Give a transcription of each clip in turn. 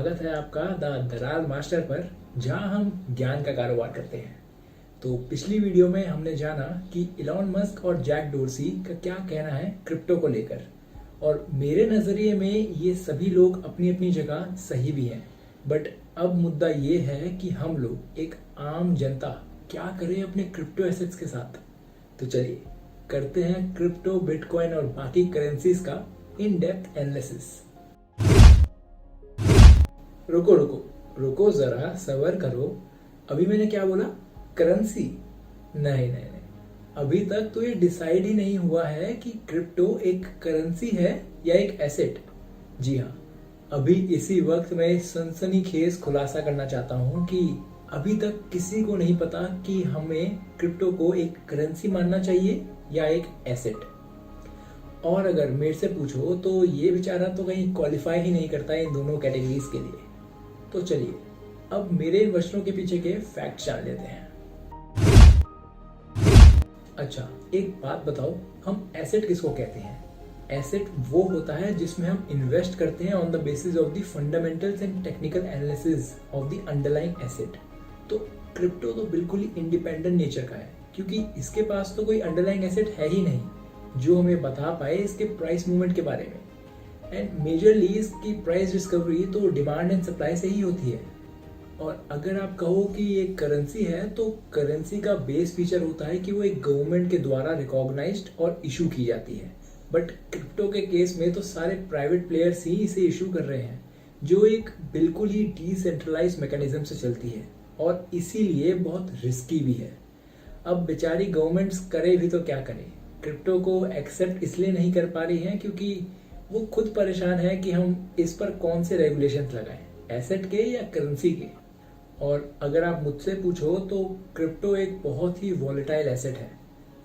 स्वागत है आपका द दलाल मास्टर पर, जहां हम ज्ञान का कारोबार करते हैं। तो पिछली वीडियो में हमने जाना कि इलॉन मस्क और जैक डोर्सी का क्या कहना है क्रिप्टो को लेकर, और मेरे नज़रिए में ये सभी लोग अपनी अपनी जगह सही भी हैं। बट अब मुद्दा ये है कि हम लोग, एक आम जनता, क्या करें अपने क्रिप्टो एसेट्स के साथ। तो चलिए करते हैं क्रिप्टो, बिटकॉइन और बाकी करेंसीज का इन डेप्थ एनालिसिस। रुको रुको रुको, जरा सबर करो। अभी मैंने क्या बोला? करेंसी? नहीं नहीं नहीं, अभी तक तो ये डिसाइड ही नहीं हुआ है कि क्रिप्टो एक करेंसी है या एक एसेट। जी हाँ, अभी इसी वक्त मैं सनसनीखेज खुलासा करना चाहता हूँ कि अभी तक किसी को नहीं पता कि हमें क्रिप्टो को एक करेंसी मानना चाहिए या एक एसेट। और अगर मेरे से पूछो तो ये बेचारा तो कहीं क्वालिफाई ही नहीं करता इन दोनों कैटेगरीज के लिए। तो चलिए अब मेरे वचनों के पीछे के फैक्ट जान लेते हैं। अच्छा, एक बात बताओ, हम एसेट किसको कहते हैं? एसेट वो होता है जिसमें हम इन्वेस्ट करते हैं on the basis of the fundamentals and technical analysis of the underlying asset. तो क्रिप्टो तो बिल्कुल ही इंडिपेंडेंट नेचर का है, क्योंकि इसके पास तो कोई अंडरलाइंग एसेट है ही नहीं जो हमें बता पाए इसके प्राइस मूवमेंट के बारे में। एंड मेजरली इसकी प्राइस डिस्कवरी तो डिमांड एंड सप्लाई से ही होती है। और अगर आप कहो कि ये करेंसी है, तो करेंसी का बेस फीचर होता है कि वो एक गवर्नमेंट के द्वारा रिकॉग्नाइज्ड और इशू की जाती है। बट क्रिप्टो के केस में तो सारे प्राइवेट प्लेयर्स ही इसे इशू कर रहे हैं, जो एक बिल्कुल ही डिसेंट्रलाइज्ड मैकेनिज्म से चलती है और इसीलिए बहुत रिस्की भी है। अब बेचारी गवर्नमेंट्स करे भी तो क्या करें, क्रिप्टो को एक्सेप्ट इसलिए नहीं कर पा रही हैं क्योंकि वो खुद परेशान है कि हम इस पर कौन से रेगुलेशंस लगाएं, एसेट के या करेंसी के। और अगर आप मुझसे पूछो तो क्रिप्टो एक बहुत ही वॉलेटाइल एसेट है,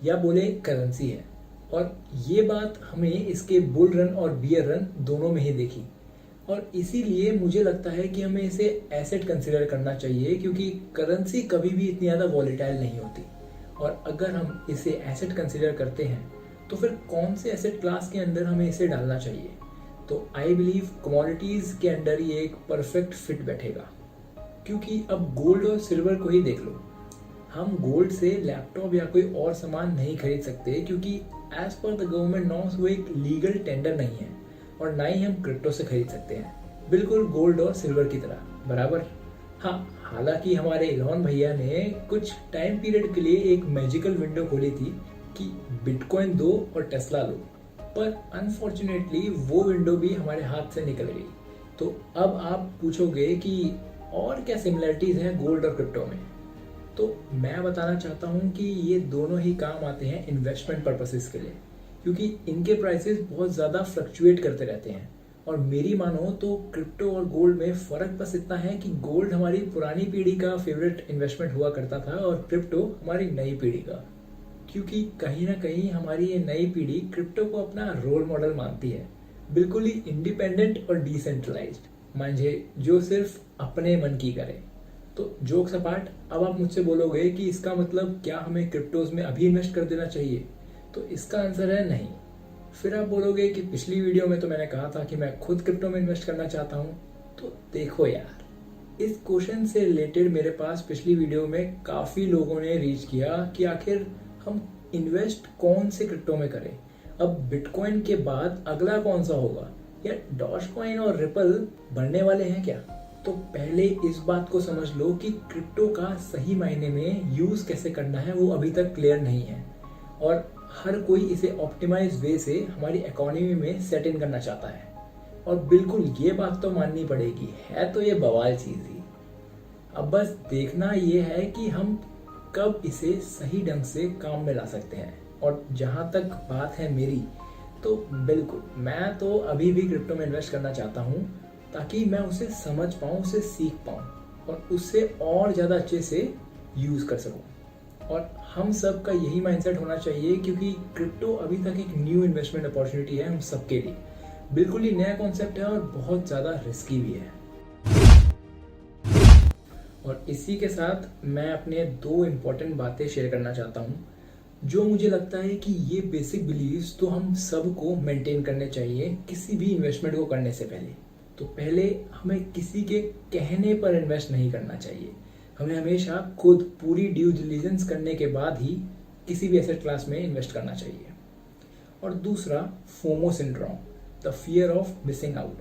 या बोले करेंसी है। और ये बात हमें इसके बुल रन और बियर रन दोनों में ही देखी, और इसीलिए मुझे लगता है कि हमें इसे एसेट कंसिडर करना चाहिए, क्योंकि करेंसी कभी भी इतनी ज़्यादा वॉलेटाइल नहीं होती। और अगर हम इसे एसेट कंसिडर करते हैं तो फिर कौन से एसेट क्लास के अंदर हमें इसे डालना चाहिए? तो आई बिलीव कमोडिटीज़ के अंदर ये एक परफेक्ट फिट बैठेगा। क्योंकि अब गोल्ड और सिल्वर को ही देख लो, हम गोल्ड से लैपटॉप या कोई और सामान नहीं खरीद सकते, क्योंकि as per the government norms वो एक लीगल टेंडर नहीं है। और ना ही हम क्रिप्टो से खरीद सकते हैं, बिल्कुल गोल्ड और सिल्वर की तरह बराबर। हाँ, हालांकि हमारे इलॉन भैया ने कुछ टाइम पीरियड के लिए एक मैजिकल विंडो खोली थी कि बिटकॉइन दो और टेस्ला लो, पर अनफॉर्चुनेटली वो विंडो भी हमारे हाथ से निकल गई। तो अब आप पूछोगे कि और क्या सिमिलरिटीज हैं गोल्ड और क्रिप्टो में, तो मैं बताना चाहता हूँ कि ये दोनों ही काम आते हैं इन्वेस्टमेंट पर्पसेस के लिए, क्योंकि इनके प्राइसेस बहुत ज़्यादा फ्लक्चुएट करते रहते हैं। और मेरी मानो तो क्रिप्टो और गोल्ड में फ़र्क बस इतना है कि गोल्ड हमारी पुरानी पीढ़ी का फेवरेट इन्वेस्टमेंट हुआ करता था और क्रिप्टो हमारी नई पीढ़ी का, क्योंकि कहीं ना कहीं हमारी ये नई पीढ़ी क्रिप्टो को अपना रोल मॉडल मानती है, बिल्कुल ही इंडिपेंडेंट और डिसेंट्रलाइज्ड, मांझे जो सिर्फ अपने मन की करे। तो जोक सपाट, अब आप मुझसे बोलोगे कि इसका मतलब क्या हमें क्रिप्टोज में अभी इन्वेस्ट कर देना चाहिए? तो इसका आंसर है नहीं। फिर आप बोलोगे कि पिछली वीडियो में तो मैंने कहा था कि मैं खुद क्रिप्टो में इन्वेस्ट करना चाहता हूँ। तो देखो यार, इस क्वेश्चन से रिलेटेड मेरे पास पिछली वीडियो में काफ़ी लोगों ने रीच किया कि आखिर हम इन्वेस्ट कौन से क्रिप्टो में करें। अब बिटकॉइन के बाद अगला कौन सा होगा, या डॉजकॉइन और रिपल बढ़ने वाले हैं क्या? तो पहले इस बात को समझ लो कि क्रिप्टो का सही मायने में यूज़ कैसे करना है वो अभी तक क्लियर नहीं है, और हर कोई इसे ऑप्टिमाइज वे से हमारी इकोनॉमी में सेट इन करना चाहता है। और बिल्कुल ये बात तो माननी पड़ेगी, है तो ये बवाल चीज़ ही। अब बस देखना ये है कि हम कब इसे सही ढंग से काम में ला सकते हैं। और जहाँ तक बात है मेरी, तो बिल्कुल मैं तो अभी भी क्रिप्टो में इन्वेस्ट करना चाहता हूँ, ताकि मैं उसे समझ पाऊँ, उसे सीख पाऊँ और उससे और ज़्यादा अच्छे से यूज़ कर सकूँ। और हम सब का यही माइंडसेट होना चाहिए, क्योंकि क्रिप्टो अभी तक एक न्यू इन्वेस्टमेंट अपॉर्चुनिटी है हम सबके लिए। बिल्कुल ही नया कॉन्सेप्ट है और बहुत ज़्यादा रिस्की भी है। और इसी के साथ मैं अपने दो इम्पोर्टेंट बातें शेयर करना चाहता हूँ, जो मुझे लगता है कि ये बेसिक बिलीव्स तो हम सबको मेंटेन करने चाहिए किसी भी इन्वेस्टमेंट को करने से पहले। तो पहले हमें किसी के कहने पर इन्वेस्ट नहीं करना चाहिए। हमें हमेशा खुद पूरी ड्यू डिलिजेंस करने के बाद ही किसी भी एसेट क्लास में इन्वेस्ट करना चाहिए। और दूसरा, FOMO syndrome, the fear of missing out.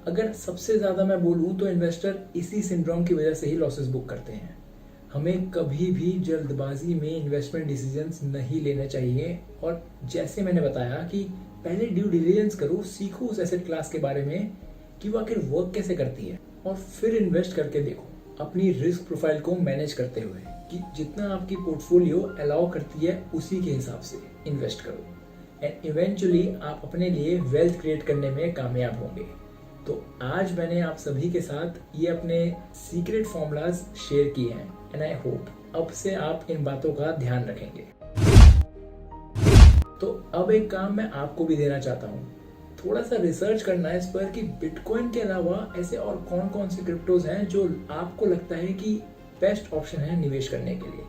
अगर सबसे ज़्यादा मैं बोलूँ तो इन्वेस्टर इसी सिंड्रोम की वजह से ही लॉसेस बुक करते हैं। हमें कभी भी जल्दबाजी में इन्वेस्टमेंट डिसीजंस नहीं लेने चाहिए। और जैसे मैंने बताया कि पहले ड्यू डिलिजेंस करो, सीखो उस एसेट क्लास के बारे में कि वो आखिर वर्क कैसे करती है, और फिर इन्वेस्ट करके देखो अपनी रिस्क प्रोफाइल को मैनेज करते हुए कि जितना आपकी पोर्टफोलियो अलाउ करती है उसी के हिसाब से इन्वेस्ट करो, एंड इवेंचुअली आप अपने लिए वेल्थ क्रिएट करने में कामयाब होंगे। तो आज मैंने आप सभी के साथ ये अपने सीक्रेट फॉर्मूलाज शेयर किए हैं, एंड आई होप अब से आप इन बातों का ध्यान रखेंगे। तो अब एक काम मैं आपको भी देना चाहता हूँ, थोड़ा सा रिसर्च करना है इस पर कि बिटकॉइन के अलावा ऐसे और कौन कौन से क्रिप्टोज हैं जो आपको लगता है कि बेस्ट ऑप्शन है निवेश करने के लिए,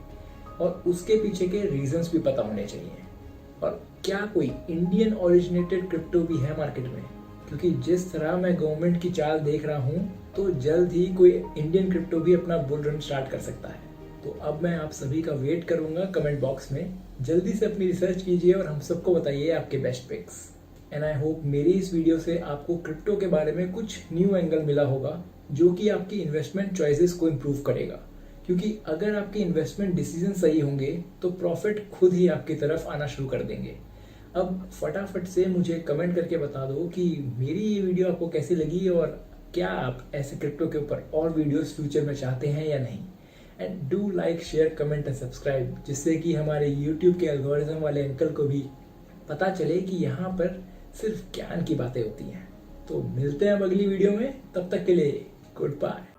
और उसके पीछे के रीजंस भी पता होने चाहिए। और क्या कोई इंडियन ओरिजिनेटेड क्रिप्टो भी है मार्केट में, क्योंकि जिस तरह मैं गवर्नमेंट की चाल देख रहा हूँ तो जल्द ही कोई इंडियन क्रिप्टो भी अपना बुल रन स्टार्ट कर सकता है। तो अब मैं आप सभी का वेट करूंगा कमेंट बॉक्स में। जल्दी से अपनी रिसर्च कीजिए और हम सबको बताइए आपके best pics. And I hope मेरी इस वीडियो से आपको क्रिप्टो के बारे में कुछ न्यू एंगल मिला होगा जो कि आपकी इन्वेस्टमेंट चॉइसेस को इम्प्रूव करेगा। क्योंकि अगर आपके इन्वेस्टमेंट डिसीजन सही होंगे तो प्रॉफिट खुद ही आपकी तरफ आना शुरू कर देंगे। अब फटाफट से मुझे कमेंट करके बता दो कि मेरी ये वीडियो आपको कैसी लगी, और क्या आप ऐसे क्रिप्टो के ऊपर और वीडियोस फ्यूचर में चाहते हैं या नहीं। And do like, share, comment and subscribe, जिससे कि हमारे यूट्यूब के एल्गोरिज्म वाले अंकल को भी पता चले कि यहाँ पर सिर्फ ज्ञान की बातें होती हैं। तो मिलते हैं अब अगली वीडियो में, तब तक के लिए गुड बाय।